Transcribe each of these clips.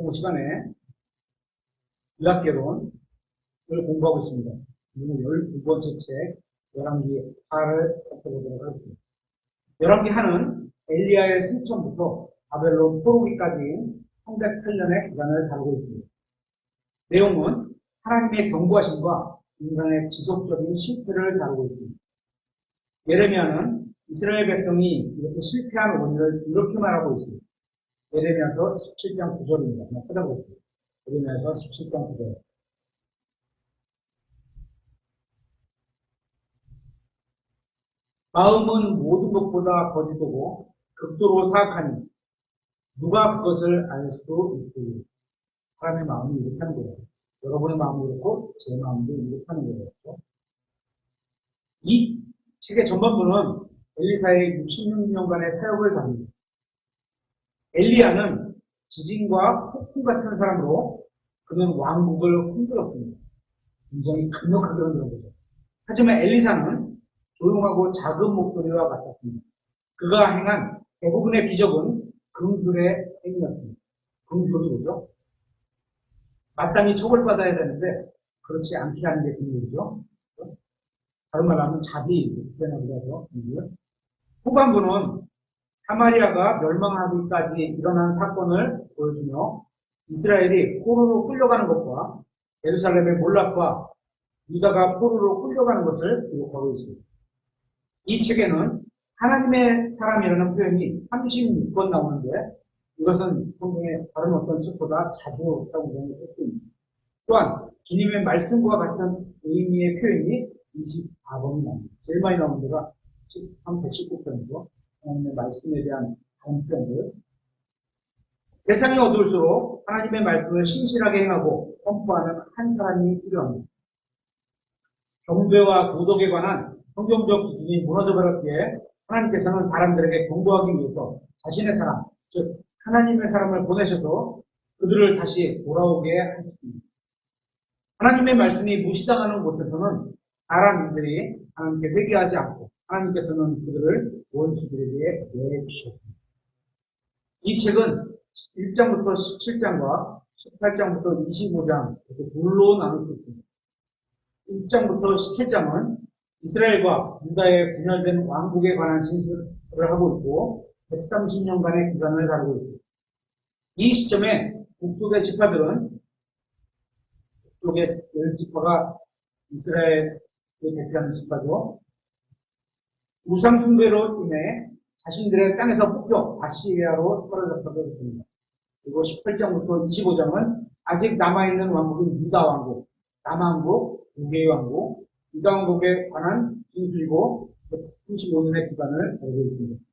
이번 시간에 유학개론을 공부하고 있습니다. 오늘 12번째 책, 열왕기 하를 살펴보도록 하겠습니다. 열왕기 하는 엘리야의 승천부터 바벨론 포로기까지 308년의 기간을 다루고 있습니다. 내용은 하나님의 경고하심과 인간의 지속적인 실패를 다루고 있습니다. 예레미야는 이스라엘 백성이 이렇게 실패한 원인을 이렇게 말하고 있습니다. 예레미야서 17장 9절입니다. 한번 찾아보겠습니다. 예레미야서 17장 9절. 마음은 모든 것보다 거짓되고 극도로 사악하니 누가 그것을 알 수도 있으리. 사람의 마음이 이렇게 하는 거예요. 여러분의 마음이 이렇고 제 마음도 이렇게 하는 거예요. 이 책의 전반부는 엘리사의 66년간의 사역을 다룹니다. 엘리야는 지진과 폭풍 같은 사람으로 그는 왕국을 흔들었습니다. 굉장히 강력하게 흔들은 거죠. 하지만 엘리사는 조용하고 작은 목소리와 같았습니다. 그가 행한 대부분의 기적은 금술의 행위였습니다. 금술이 뭐죠? 마땅히 처벌받아야 되는데 그렇지 않게 하는 게 금술이죠. 다른 말로 하면 자비, 이렇게 하죠. 후반부는 사마리아가 멸망하기까지 일어난 사건을 보여주며 이스라엘이 포로로 끌려가는 것과 예루살렘의 몰락과 유다가 포로로 끌려가는 것을 기록하고 있습니다. 이 책에는 하나님의 사람이라는 표현이 36번 나오는데 이것은 성경의 다른 어떤 책보다 자주 사용되는 text입니다. 또한 주님의 말씀과 같은 의미의 표현이 24번이 나옵니다. 제일 많이 나오는 데가 한 119편이죠. 하나님의 말씀에 대한 다른 표현들. 세상이 어두울수록 하나님의 말씀을 신실하게 행하고 선포하는 한 사람이 필요합니다. 경배와 도덕에 관한 성경적 기준이 무너져버렸기에 하나님께서는 사람들에게 경고하기 위해서 자신의 사람, 즉 하나님의 사람을 보내셔서 그들을 다시 돌아오게 하셨습니다. 하나님의 말씀이 무시당하는 곳에서는 사람들이 하나님께 회개하지 않고 하나님께서는 그들을 원수들에게 내주셨습니다. 이 책은 1장부터 17장과 18장부터 25장 이렇게 둘로 나눌 수 있습니다. 1장부터 17장은 이스라엘과 유다의 분열된 왕국에 관한 진술을 하고 있고 130년간의 기간을 다루고 있습니다. 이 시점에 북쪽의 지파들은 북쪽의 10지파가 이스라엘을 대표하는 지파죠. 우상숭배로 인해 자신들의 땅에서 뽑혀 아시리아로 사로잡혀게 됐습니다. 그리고 18장부터 25장은 아직 남아있는 왕국인 유다 왕국, 남왕국, 북의 왕국, 유다 왕국에 관한 진술이고 135년의 기간을 다루고 있습니다.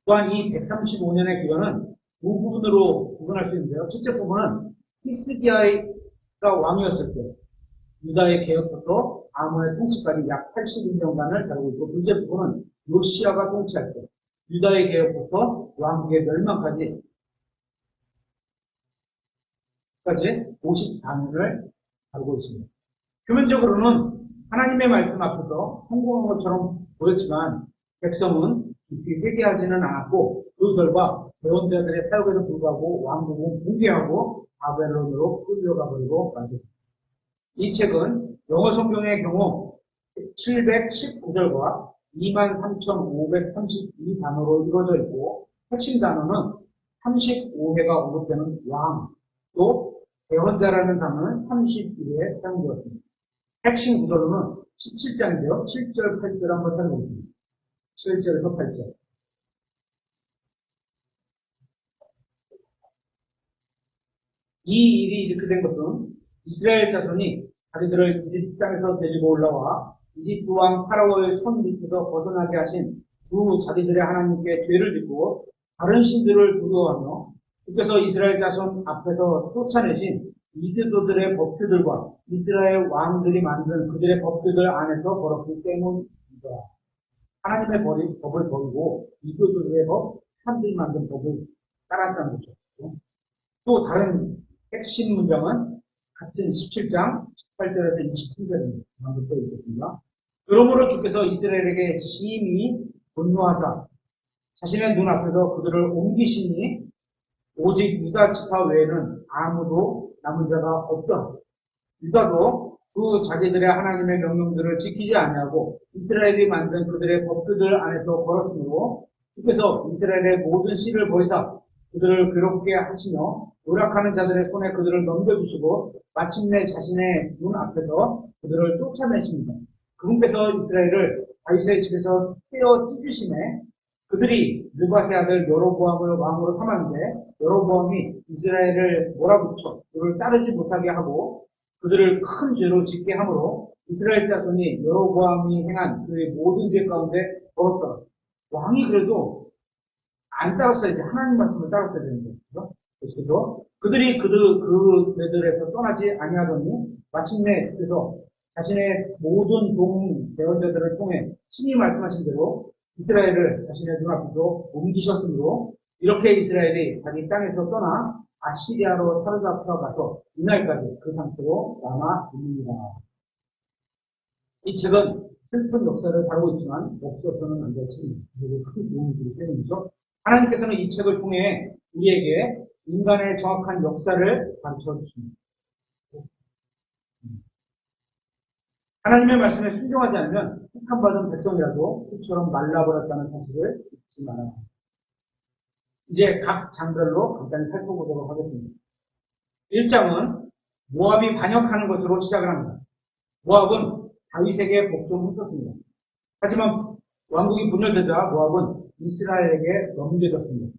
또한 이 135년의 기간은 두 부분으로 구분할 수 있는데요. 첫째 부분은 히스기야가 왕이었을 때 유다의 개혁부터 아몬의 통치까지 약 82년간을 다루고 있고, 둘째 부분은 요시야가 통치할 때 유다의 개혁부터 왕국의 멸망까지 54년을 다루고 있습니다. 표면적으로는 하나님의 말씀 앞에서 성공한 것처럼 보였지만 백성은 깊이 회개하지는 않았고 그 결과 대원자들의 사역에도 불구하고 왕국은 붕괴하고 바벨론으로 끌려가버리고 말았습니다. 이 책은 영어 성경의 경우 719절과 23,532 단어로 이루어져 있고 핵심 단어는 35회가 언급되는 왕, 또 대원자라는 단어는 31회에 사용되었습니다. 핵심 구절로는 17장인데요. 7절, 8절 한번 살펴보겠습니다. 7절에서 8절. 이 일이 이렇게 된 것은 이스라엘 자손이 자기들을 이집트 땅에서 데리고 올라와 이집트 왕 파라오의 손 밑에서 벗어나게 하신 주 자기들의 하나님께 죄를 짓고 다른 신들을 두려워하며 주께서 이스라엘 자손 앞에서 쫓아내신 이집트들의 법규들과 이스라엘 왕들이 만든 그들의 법규들 안에서 벌었기 때문이다. 하나님의 법을 버리고 이집트들의 법, 사람들이 만든 법을 따랐다는 거죠. 또 다른 핵심 문장은 같은 17장 18절에서 27절입니다. 한번 또 읽겠습니다. 그러므로 주께서 이스라엘에게 심히 분노하사 자신의 눈앞에서 그들을 옮기시니 오직 유다 지파 외에는 아무도 남은 자가 없다. 유다도 주 자기들의 하나님의 명령들을 지키지 아니하고 이스라엘이 만든 그들의 법규들 안에서 걸었으므로 주께서 이스라엘의 모든 씨를 버리사 그들을 괴롭게 하시며 노력하는 자들의 손에 그들을 넘겨주시고 마침내 자신의 눈 앞에서 그들을 쫓아내십니다. 그분께서 이스라엘을 다윗의 집에서 떼어 찢으심에 그들이 느바세 아들 여로보암을 왕으로 삼았는데 여로보암이 이스라엘을 몰아붙여 그를 따르지 못하게 하고 그들을 큰 죄로 짓게 하므로 이스라엘 자손이 여로보암이 행한 그의 모든 죄 가운데 걸었더라. 왕이 그래도 안 따랐어야지. 하나님 말씀을 따랐어야 되는 거죠. 그래서 그들이 그 죄들에서 떠나지 아니하더니 마침내 주께서 자신의 모든 좋은 대언자들을 통해 신이 말씀하신 대로 이스라엘을 자신의 눈앞으로 옮기셨으므로 이렇게 이스라엘이 자기 땅에서 떠나 아시리아로 사로잡혀 가서 이날까지 그 상태로 남아 있습니다. 이 책은 슬픈 역사를 다루고 있지만 없어서는 안 될 책입니다. 그리고 큰 도움을 주기 때문이죠. 하나님께서는 이 책을 통해 우리에게 인간의 정확한 역사를 가르쳐 주십니다. 하나님의 말씀에 순종하지 않으면 택함받은 백성이라도 흙처럼 말라버렸다는 사실을 잊지 말아야 합니다. 이제 각 장별로 간단히 살펴보도록 하겠습니다. 1장은 모압이 반역하는 것으로 시작을 합니다. 모압은 다윗에게 복종했었습니다. 하지만 왕국이 분열되자 모압은 이스라엘에게 넘겨졌습니다.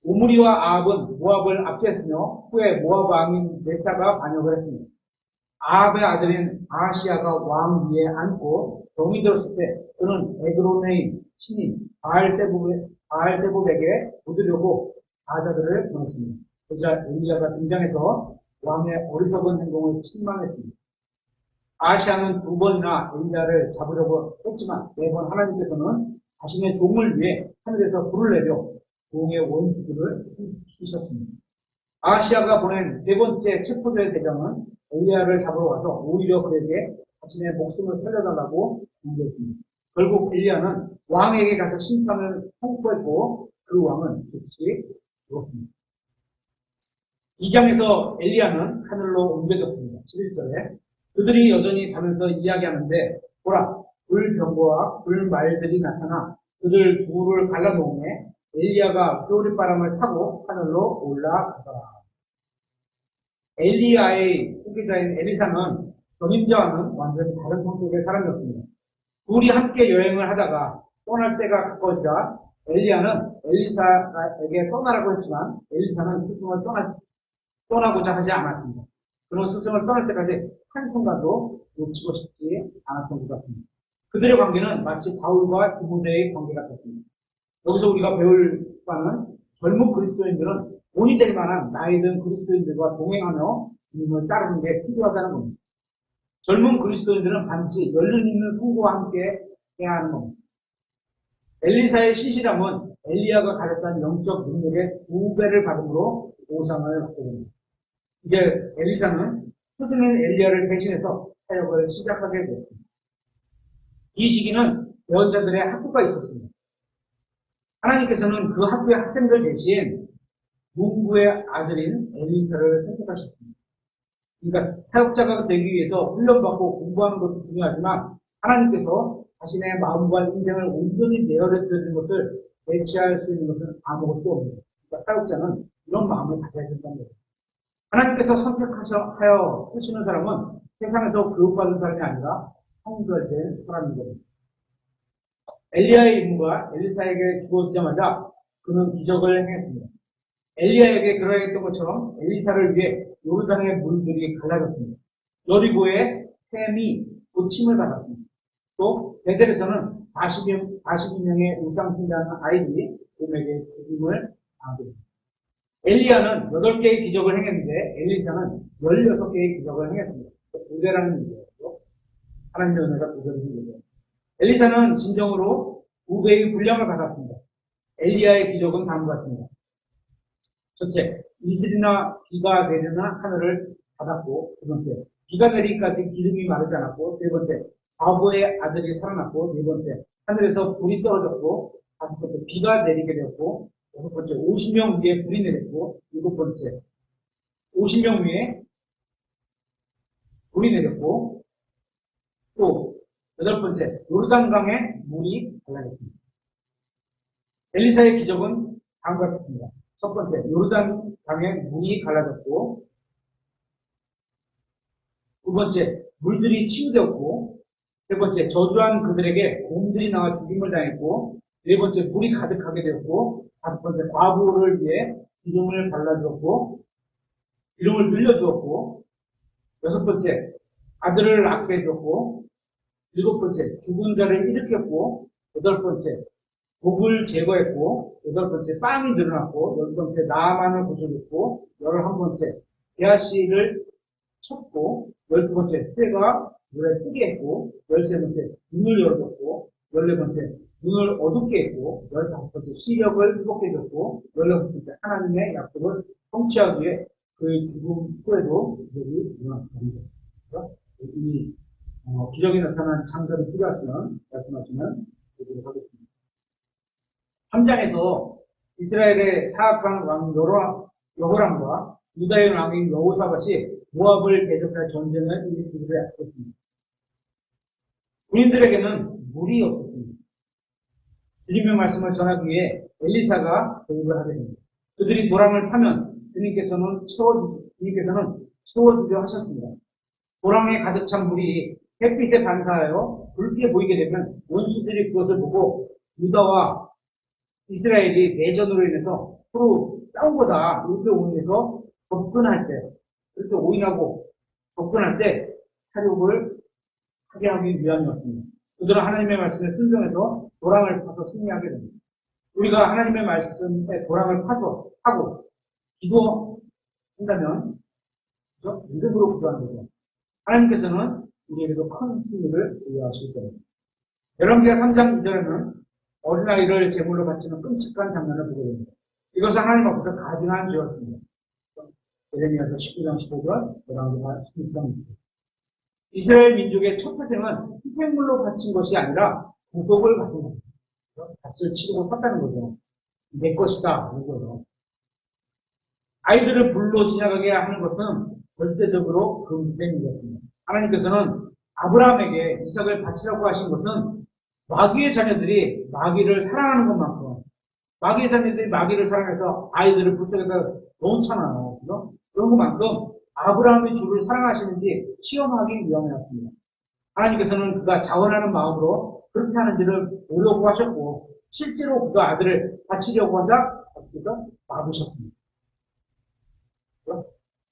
오므리와 아합은 모압을 압제했으며 후에 모압 왕인 메사가 반역을 했습니다. 아합의 아들인 아하시아가 왕 위에 앉고 병이 들었을 때 그는 에그론의 신인 바알세불에게 얻으려고 사자들을 보냈습니다. 그러자 엘리야가 등장해서 왕의 어리석은 행동을 책망했습니다. 아하시아는 두 번이나 엘리야를 잡으려고 했지만 매번 하나님께서는 자신의 종을 위해 하늘에서 불을 내려 종의 원수들을 휘셨습니다. 아하시아가 보낸 세 번째 체포자의 대장은 엘리야를 잡으러 와서 오히려 그에게 자신의 목숨을 살려달라고 요구했습니다. 결국 엘리야는 왕에게 가서 심판을 선포했고 그 왕은 즉시 죽었습니다. 2장에서 엘리야는 하늘로 옮겨졌습니다. 11절에 그들이 여전히 가면서 이야기하는데 보라 불병거와 불말들이 나타나 그들 둘을 갈라놓으며 엘리야가 겨울바람을 타고 하늘로 올라가더라. 엘리야의 후계자인 엘리사는 전임자와는 완전히 다른 성격의 사람이었습니다. 둘이 함께 여행을 하다가 떠날 때가 가까워지자 엘리야는 엘리사에게 떠나라고 했지만 엘리사는 스승을 떠나고자 하지 않았습니다. 그는 스승을 떠날 때까지 한순간도 놓치고 싶지 않았던 것 같습니다. 그들의 관계는 마치 바울과 디모데의 관계 같았습니다. 여기서 우리가 배울 바는 젊은 그리스도인들은 본이 될 만한 나이 든 그리스도인들과 동행하며 주님을 따르는 게 필요하다는 겁니다. 젊은 그리스도인들은 반드시 연륜 있는 성도와 함께 해야 하는 겁니다. 엘리사의 신실함은 엘리야가 가졌던 영적 능력의 2배를 받음으로 보상을 받게 됩니다. 이제 엘리사는 스승인 엘리야를 대신해서 사역을 시작하게 되었습니다. 이 시기는 예언자들의 학교가 있었습니다. 하나님께서는 그 학교의 학생들 대신 문구의 아들인 엘리사를 선택하셨습니다. 그러니까 사역자가 되기 위해서 훈련받고 공부하는 것도 중요하지만 하나님께서 자신의 마음과 인생을 온전히 내어드리는 것을 대체할 수 있는 것은 아무것도 없습니다. 그러니까 사역자는 이런 마음을 가져야 된다는 거예요. 하나님께서 선택하여 쓰시는 사람은 세상에서 교육받은 사람이 아니라 성별된 사람이거든요. 엘리야의 임무가 엘리사에게 주어지자마자 그는 기적을 행했습니다. 엘리야에게 그러했던 것처럼 엘리사를 위해 요르단의 물들이 갈라졌습니다. 여리고의 샘이 고침을 받았습니다. 또 베델에서는 42명의 우상 숭배하는 아이들이 곰에게 죽임을 당하게 됩니다. 엘리야는 8개의 기적을 행했는데 엘리사는 16개의 기적을 행했습니다. 2배라는 문제였죠. 하나님의 은혜가 2배를 준 거죠. 엘리사는 진정으로 2배의 분량을 받았습니다. 엘리야의 기적은 다음과 같습니다. 첫째, 이슬이나 비가 내리는 하늘을 받았고, 두 번째, 비가 내리기까지 기름이 마르지 않았고, 세 번째, 바보의 아들이 살아났고, 네 번째, 하늘에서 불이 떨어졌고, 다섯 번째, 비가 내리게 되었고, 여섯 번째, 50명 위에 불이 내렸고, 일곱 번째, 50명 위에 불이 내렸고, 또, 여덟 번째, 요르단강에 물이 갈라졌습니다. 엘리사의 기적은 다음과 같습니다. 첫 번째, 요르단강에 물이 갈라졌고, 두 번째, 물들이 치유되었고, 세 번째, 저주한 그들에게 곰들이 나와 죽임을 당했고, 네 번째, 물이 가득하게 되었고, 다섯 번째, 과부를 위해 기름을 발라주었고, 기름을 늘려주었고, 여섯 번째, 아들을 낳게 해줬고, 일곱 번째, 죽은 자를 일으켰고, 여덟 번째, 독을 제거했고, 여덟 번째, 빵이 늘어났고, 열 번째, 나만을 고쳐줬고, 열한 번째, 게하시를 쳤고, 열두 번째, 쇠가 물에 뜨게 했고, 열세 번째, 눈을 열어줬고, 열네 번째, 눈을 어둡게 했고, 열다섯 번째, 시력을 회복해 줬고, 열여섯 번째, 하나님의 약속을 성취하기 위해 그의 죽음 후에도 그들이 일어났습니다. 이 기적이 나타난 장면이 필요하시면 말씀하시면 보도록 하겠습니다. 3장에서 이스라엘의 사악한 왕 여호람과 유다의 왕인 여호사밧이 모압을 대적할 전쟁을 일으키기로 약속했습니다. 군인들에게는 물이 없었습니다. 주님의 말씀을 전하기 위해 엘리사가 대립을 하게 됩니다. 그들이 도랑을 파면 주님께서는 채워주려 하셨습니다. 도랑에 가득 찬 물이 햇빛에 반사하여 붉게 보이게 되면 원수들이 그것을 보고 유다와 이스라엘이 내전으로 인해서 서로 싸우고다 이렇게 오인해서 접근할 때, 그렇게 오인하고 접근할 때 사륙을 하게 하기 위함이었습니다. 그들은 하나님의 말씀에 순종해서 도랑을 파서 승리하게 됩니다. 우리가 하나님의 말씀에 도랑을 파서 하고 기도한다면 믿음으로 기도하는 거죠. 하나님께서는 우리에게도 큰 승리를 부여하실 겁니다. 열왕기하 3장 2절에는 어린아이를 제물로 바치는 끔찍한 장면을 보게 됩니다. 이것은 하나님 앞에서 가증한 죄였습니다. 예레미야서 19장 15절, 열왕기하 16장 6절. 이스라엘 민족의 첫 태생은 희생물로 바친 것이 아니라 구속을 받은 겁니다. 값을 치르고 샀다는 거죠. 내 것이다. 이거요. 아이들을 불로 지나가게 하는 것은 절대적으로 금지된 일이었습니다. 하나님께서는 아브라함에게 이삭을 바치라고 하신 것은 마귀의 자녀들이 마귀를 사랑하는 것만큼, 마귀의 자녀들이 마귀를 사랑해서 아이들을 불쌍에다 놓잖아요. 그런 것만큼 아브라함의 주를 사랑하시는지 시험하기 위함이었습니다. 하나님께서는 그가 자원하는 마음으로 그렇게 하는지를 보려고 하셨고, 실제로 그가 아들을 바치려고 하자 어떻게든 막으셨습니다.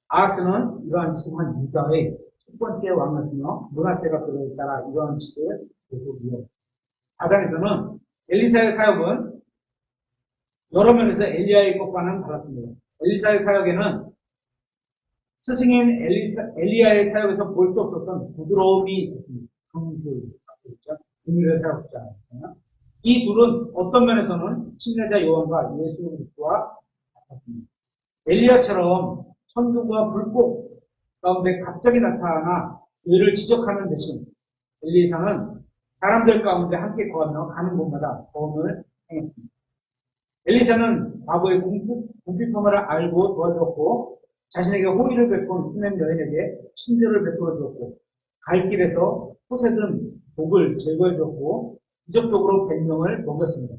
아하스는 이러한 짓을 한 유다의 첫 번째 왕이었으며 므낫세가 그에 따라 이러한 짓을 계속 이어갔습니다. 4장에서는 엘리사의 사역은 여러 면에서 엘리야의 것과는 달랐습니다. 엘리사의 사역에는 스승인 엘리야의 사역에서 볼 수 없었던 부드러움이 있었습니다. 긍휼의 사역자였잖아요. 이 둘은 어떤 면에서는 침례자 요한과 예수 그리스도와 같았습니다. 엘리야처럼 천국과 불꽃 가운데 갑자기 나타나 죄를 지적하는 대신 엘리사는 사람들 가운데 함께 거하며 가는 곳마다 소원을 행했습니다. 엘리사는 과거의 궁핍함을 알고 도와주었고 자신에게 호의를 베푼 수냄 여인에게 친절을 베풀어 주었고 갈 길에서 포세든 독을 제거해 주었고 기적적으로 100명을 먹였습니다.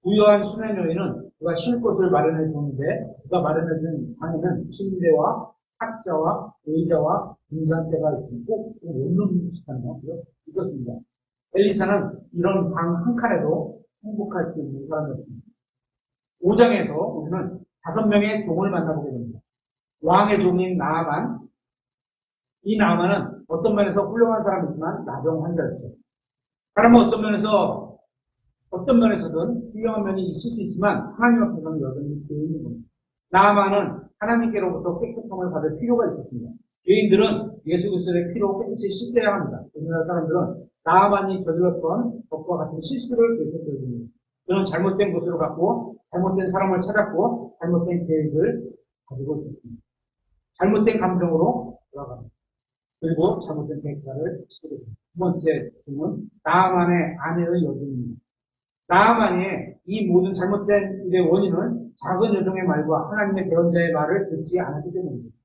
부유한 수냄 여인은 그가 쉴 곳을 마련해 주는데 그가 마련해 준 방에는 침대와 탁자와 의자와 등잔대가 있고 원룸 비슷한요 있었습니다. 엘리사는 이런 방 한 칸에도 행복할 수 있는 사람이었습니다. 5장에서 우리는 5명의 종을 만나보게 됩니다. 왕의 종인 나아만, 이 나아만은 어떤 면에서 훌륭한 사람이지만 나병 환자였죠. 사람은 어떤 면에서든 훌륭한 면이 있을 수 있지만 하나님 앞에서는 여전히 죄인인 겁니다. 나아만은 하나님께로부터 깨끗함을 받을 필요가 있었습니다. 죄인들은 예수 그리스도의 피로 깨끗이 씻겨야 합니다. 우리나라 사람들은 나아만이 저질렀던 것과 같은 실수를 계속해줍니다. 그는 잘못된 것으로 갔고 잘못된 사람을 찾았고 잘못된 계획을 가지고 있었습니다. 잘못된 감정으로 돌아갑니다. 그리고 잘못된 대가를 치게 됩니다. 두 번째 중은 나아만의 아내의 여종입니다. 나아만의 이 모든 잘못된 일의 원인은 작은 여종의 말과 하나님의 대언자의 말을 듣지 않았기 때문입니다.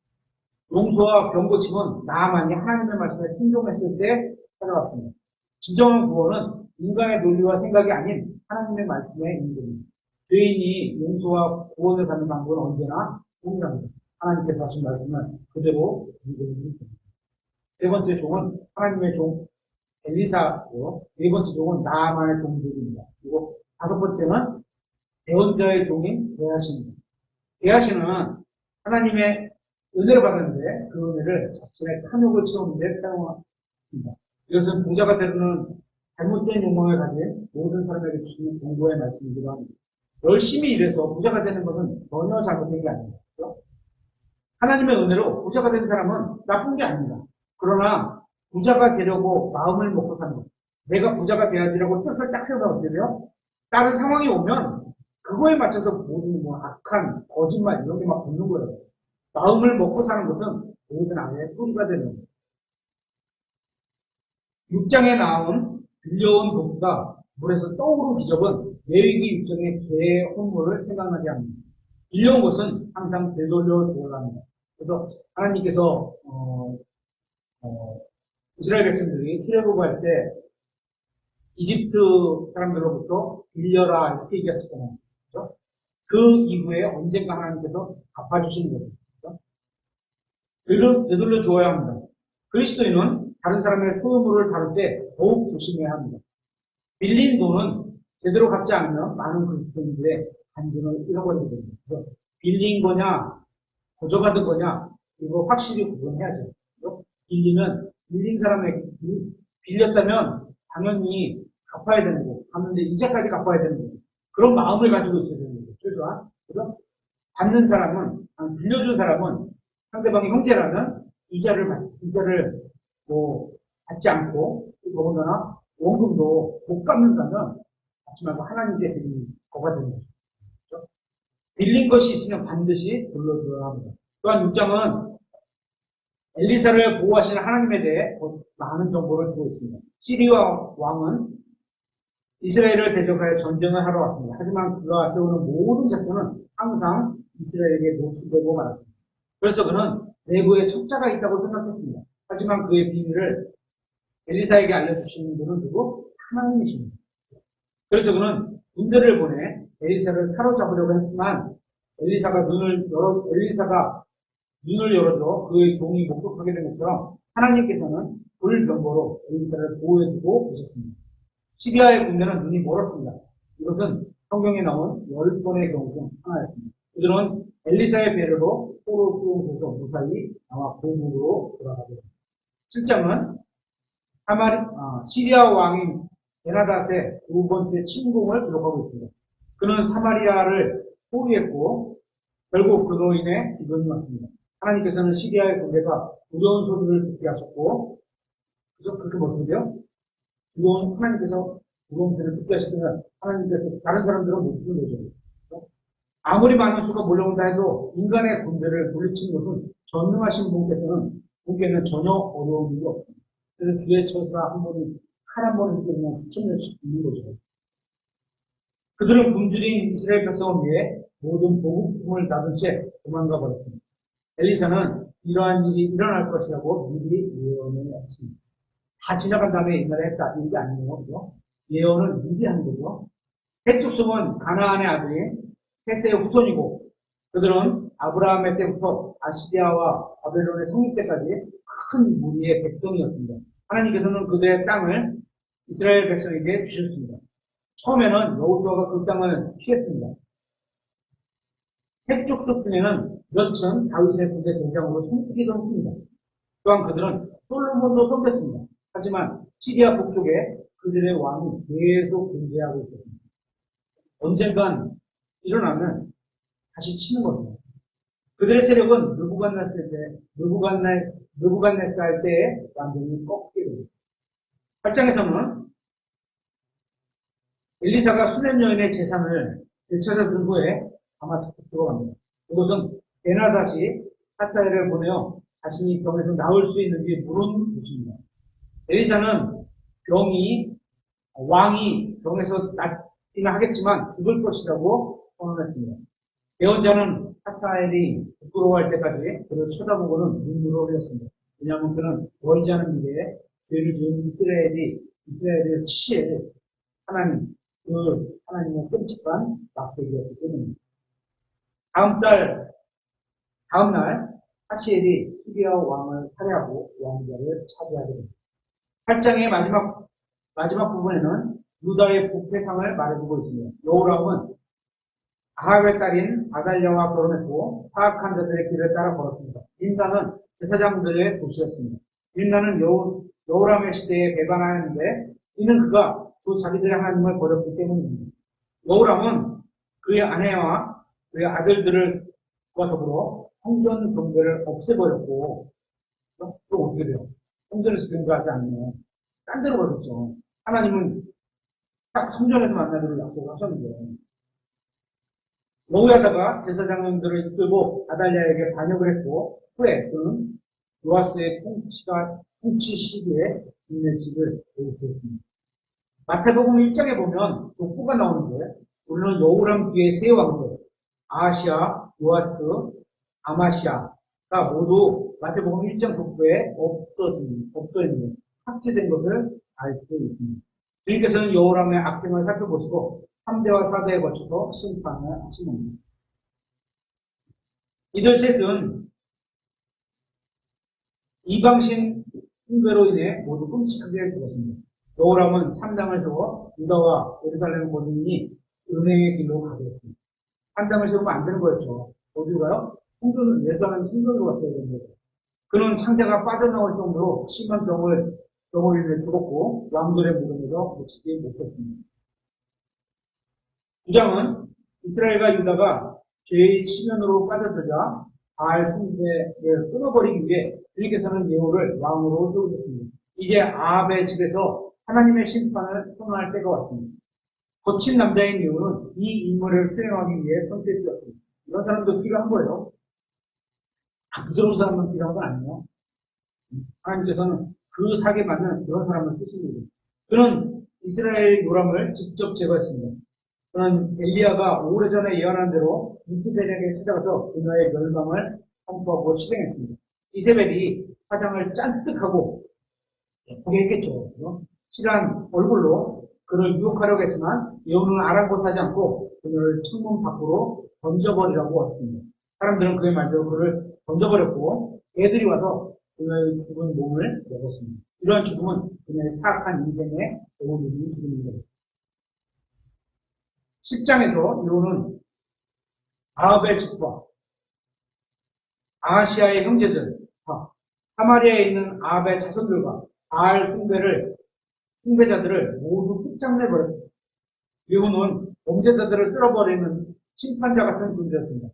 용서와 병고침은 나아만이 하나님의 말씀에 순종했을 때 찾아왔습니다. 진정한 구원은 인간의 논리와 생각이 아닌 하나님의 말씀에 있는 겁니다. 죄인이 용서와 구원을 받는 방법은 언제나 동일합니다. 하나님께서 하신 말씀을 그대로 믿음을 믿습니다. 세 번째 종은 하나님의 종 엘리사고, 네 번째 종은 나아만의 종들입니다. 그리고 다섯 번째는 대언자의 종인 게하시입니다. 게하시는 하나님의 은혜를 받았는데 그 은혜를 자신의 탐욕을 채우는 데 사용합니다. 이것은 부자가 되는 잘못된 욕망을 가진 모든 사람에게 주시는 공부의 말씀이기도 합니다. 열심히 일해서 부자가 되는 것은 전혀 잘못된 게 아닙니다. 그렇죠? 하나님의 은혜로 부자가 된 사람은 나쁜 게 아닙니다. 그러나 부자가 되려고 마음을 먹고 사는 것. 내가 부자가 돼야지라고 뜻을 딱 세우면 어떻게 돼요? 다른 상황이 오면 그거에 맞춰서 모든 악한 거짓말 이런 게 막 붙는 거예요. 마음을 먹고 사는 것은 모든 악의 뿌리가 되는 거예요. 6장에 나온 빌려온 도끼가 물에서 떠오른 기적은 레위기 6장의 죄의 혼물을 생각나게 합니다. 빌려온 것은 항상 되돌려 주어야 합니다. 그래서 하나님께서 이스라엘 백성들이 출애굽할 때 이집트 사람들로부터 빌려라 이렇게 얘기하셨잖아요. 그렇죠? 그 이후에 언젠가 하나님께서 갚아주시는 거죠. 그렇죠? 되돌려 주어야 합니다. 그리스도인은 다른 사람의 소유물을 다룰 때 더욱 조심해야 합니다. 빌린 돈은 제대로 갚지 않으면 많은 그리스도인들의 간증을 잃어버리게 됩니다. 그래서 빌린 거냐, 거저받은 거냐, 이거 확실히 구분해야죠. 그렇죠? 빌린 사람에게 빌렸다면 당연히 갚아야 되는 거고, 갚는데 이자까지 갚아야 되는 거고, 그런 마음을 가지고 있어야 되는 거죠. 최소한. 그죠? 받는 사람은, 빌려준 사람은 상대방의 형제라면 이자를 받지 않고, 더군다나 원금도 못 갚는다면 받지 말고 하나님께 드리는 거가 되는 거죠. 그렇죠? 빌린 것이 있으면 반드시 돌려줘야 합니다. 또한 6장은 엘리사를 보호하시는 하나님에 대해 많은 정보를 주고 있습니다. 시리아 왕은 이스라엘을 대적하여 전쟁을 하러 왔습니다. 하지만 그가 세우는 모든 작전은 항상 이스라엘에게 노출되고 말았습니다. 그래서 그는 내부에 첩자가 있다고 생각했습니다. 하지만 그의 비밀을 엘리사에게 알려주시는 분은 누구? 하나님이십니다. 그래서 그는 군대를 보내 엘리사를 사로잡으려고 했지만 엘리사가 눈을 열어줘 그의 종이 목격하게 된 것처럼 하나님께서는 불병거로 엘리사를 보호해주고 계셨습니다. 시리아의 군대는 눈이 멀었습니다. 이것은 성경에 나온 10번의 경우 중 하나였습니다. 그들은 엘리사의 배려로 포로 수용소에서 무사히 나와 고국으로 돌아가게 됩니다. 7장은 시리아 왕인 베나닷의 두 번째 침공을 기록하고 있습니다. 그는 사마리아를 포위했고 결국 그로 인해 기근이 왔습니다. 하나님께서는 시리아의 군대가 두려운 소리를 듣게 하셨고, 그래서 그렇게 못한대요? 하나님께서 두려운 소리를 듣게 하시면 하나님께서 다른 사람들은 못 듣는 거죠. 아무리 많은 수가 몰려온다 해도 인간의 군대를 물리치는 것은 전능하신 분께는 전혀 어려운 일이 없습니다. 그래서 주의 처사 칼 한 번을 때리면 수천 명씩 죽는 거죠. 그들은 굶주린 이스라엘 백성을 위해 모든 보급품을 놔둔 채 도망가 버렸습니다. 엘리사는 이러한 일이 일어날 것이라고 미리 예언을 했습니다. 다 지나간 다음에 옛날에 했다. 이게 아니에요. 그죠? 예언을 미리 한 거죠. 해족성은 가나안의 아들인 헤세의 후손이고 그들은 아브라함의 때부터 아시리아와 바벨론의 성립 때까지 큰 무리의 백성이었습니다. 하나님께서는 그들의 땅을 이스라엘 백성에게 주셨습니다. 처음에는 여호수아가 그 땅을 취했습니다. 핵족속 중에는 몇천 다윗의 군대 대장으로 손기도 했습니다. 또한 그들은 솔로몬도 섬겼습니다. 하지만 시리아 북쪽에 그들의 왕이 계속 존재하고 있었습니다. 언젠간 일어나면 다시 치는 겁니다. 그들의 세력은 느부갓네살 때에 완전히 꺾이게 됩니다. 8장에서는 엘리사가 수년 여인의 재산을 되찾아준 후에 다마스커스로 갑니다. 이것은 베나닷이 하사엘을 보내어 자신이 병에서 나올 수 있는지 물은 곳입니다. 엘리사는 왕이 병에서 낫게 하겠지만 죽을 것이라고 선언했습니다. 예언자는 하사엘이 부끄러워할 때까지 그를 쳐다보고는 눈물을 흘렸습니다. 왜냐하면 그는 멀지 않은 미래에 죄를 지은 이스라엘을 치실 하나님, 그 하나님의 끔찍한 막대기였기 때문입니다. 다음 날 하시엘이 시리아 왕을 살해하고 왕좌를 차지하게 됩니다. 8장의 마지막 부분에는 유다의 부패상을 말해주고 있습니다. 여호람은 아합의 딸인 아달랴와 결혼했고 사악한 자들의 길을 따라 걸었습니다. 림나는 제사장들의 도시였습니다. 림나는 여호람의 시대에 배반하였는데 이는 그가 주 자기들의 하나님을 버렸기 때문입니다. 여호람은 그의 아내와 그의 아들들과 더불어 성전 경배를 없애버렸고 또 어떻게 돼요? 성전에서 경배하지 않으면 딴 데로 가셨죠. 하나님은 딱 성전에서 만나기로 약속을 하셨는데 여호야다가 제사장들을 이끌고 아달랴에게 반역을 했고 후에 그는 요아스의 통치 시기에 인내식을 보여주었습니다. 마태복음 1장에 보면 족보가 나오는데 우리는 여호람 뒤에 세 왕들 아하시아, 요아스, 아마시아가 모두 마태복음 1장 족보에 없어 있는 삭제된 것을 알 수 있습니다. 주님께서는 여호람의 악행을 살펴보시고 3대와 4대에 거쳐서 심판을 하시는 이들 셋은 이방신 숭배로 인해 모두 끔찍하게 죽었습니다. 여호람은 3장을 세워 유다와 예루살렘 본인이 은행의 길로 가게 했습니다. 3장을 세우면 안 되는 거였죠. 어디로 가요? 예루살렘 성전으로 갔어야 되는 거죠. 그는 창자가 빠져나올 정도로 심한 병을 인해 죽었고 왕들의 무덤에서 묻히지 못했습니다. 9장은 이스라엘과 유다가 죄의 치면으로 빠져들자 바알 숭배를 끊어버리기 위해 주님께서는 예후를 왕으로 세우셨습니다. 이제 아합의 집에서 하나님의 심판을 선언할 때가 왔습니다. 거친 남자인 예후는 이 임무를 수행하기 위해 선택되었습니다. 이런 사람도 필요한 거예요. 부드러운 사람만 필요한 건 아니에요. 하나님께서는 그 사기에 맞는 그런 사람을 쓰십니다. 그는 이스라엘 요람을 직접 제거했습니다. 그는 엘리야가 오래전에 예언한 대로 이스벨에게 찾아가서 그녀의 멸망을 선포하고 실행했습니다. 이세벨이 화장을 짠뜩하고 예쁘게 했겠죠. 실한 얼굴로 그를 유혹하려고 했지만 예후는 아랑곳하지 않고 그녀를 창문 밖으로 던져버리라고 했습니다. 사람들은 그의 말대로 그를 던져버렸고 애들이 와서 그녀의 죽은 몸을 먹었습니다. 이러한 죽음은 그녀의 사악한 인생에 오르는 죽음입니다. 10장에서 예후는 아합의 집과 아하시아의 형제들, 사마리아에 있는 아합의 자손들과 바알 숭배자들을 모두 끝장내버렸습니다. 예후는 범죄자들을 쓸어버리는 심판자 같은 존재였습니다.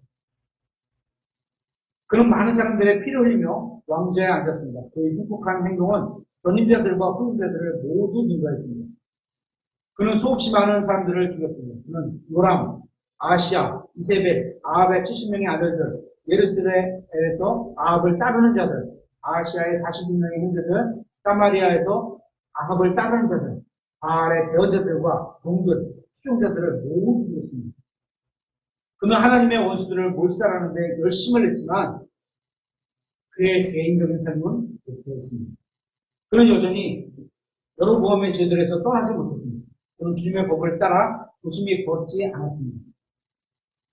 그는 많은 사람들의 피를 흘리며 왕좌에 앉았습니다. 그의 흉폭한 행동은 전임자들과 후임자들을 모두 능가했습니다. 그는 수없이 많은 사람들을 죽였습니다. 그는 요람, 아시아, 이세벨, 아합의 70명의 아들들, 예루살렘에서 아합을 따르는 자들, 아시아의 40명의 형제들, 사마리아에서 아합을 따르는 자들, 바알의 대언자들과 종들, 추종자들을 모두 죽였습니다. 그는 하나님의 원수들을 몰살하는데 열심을 했지만 그의 개인적인 삶은 못했습니다. 그는 여전히 여로보암의 죄들에서 떠나지 못했습니다. 그는 주님의 법을 따라 조심히 걷지 않았습니다.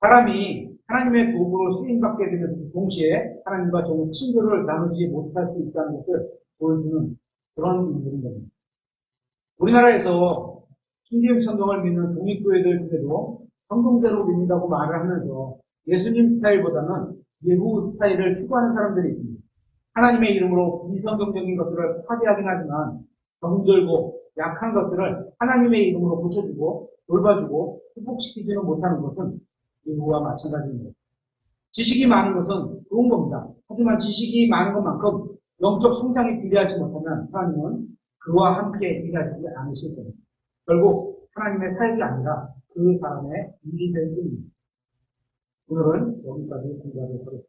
사람이 하나님의 도구로 쓰임받게 되면 동시에 하나님과 정말 친교를 나누지 못할 수 있다는 것을 보여주는 그런 인물입니다. 우리나라에서 신기임 성경을 믿는 독립교회들 중에도 성경대로 믿는다고 말을 하면서 예수님 스타일보다는 예후 스타일을 추구하는 사람들이 있습니다. 하나님의 이름으로 비성경적인 것들을 파괴하긴 하지만 병들고 약한 것들을 하나님의 이름으로 고쳐주고 돌봐주고 회복시키지는 못하는 것은 예후와 마찬가지입니다. 지식이 많은 것은 좋은 겁니다. 하지만 지식이 많은 것만큼 영적 성장이 비례하지 못하면 하나님은 그와 함께 일하지 않으실 겁니다. 결국 하나님의 사역이 아니라 그 사람의 일이 될 뿐입니다. 오늘은 여기까지 공부하도록 하겠습니다.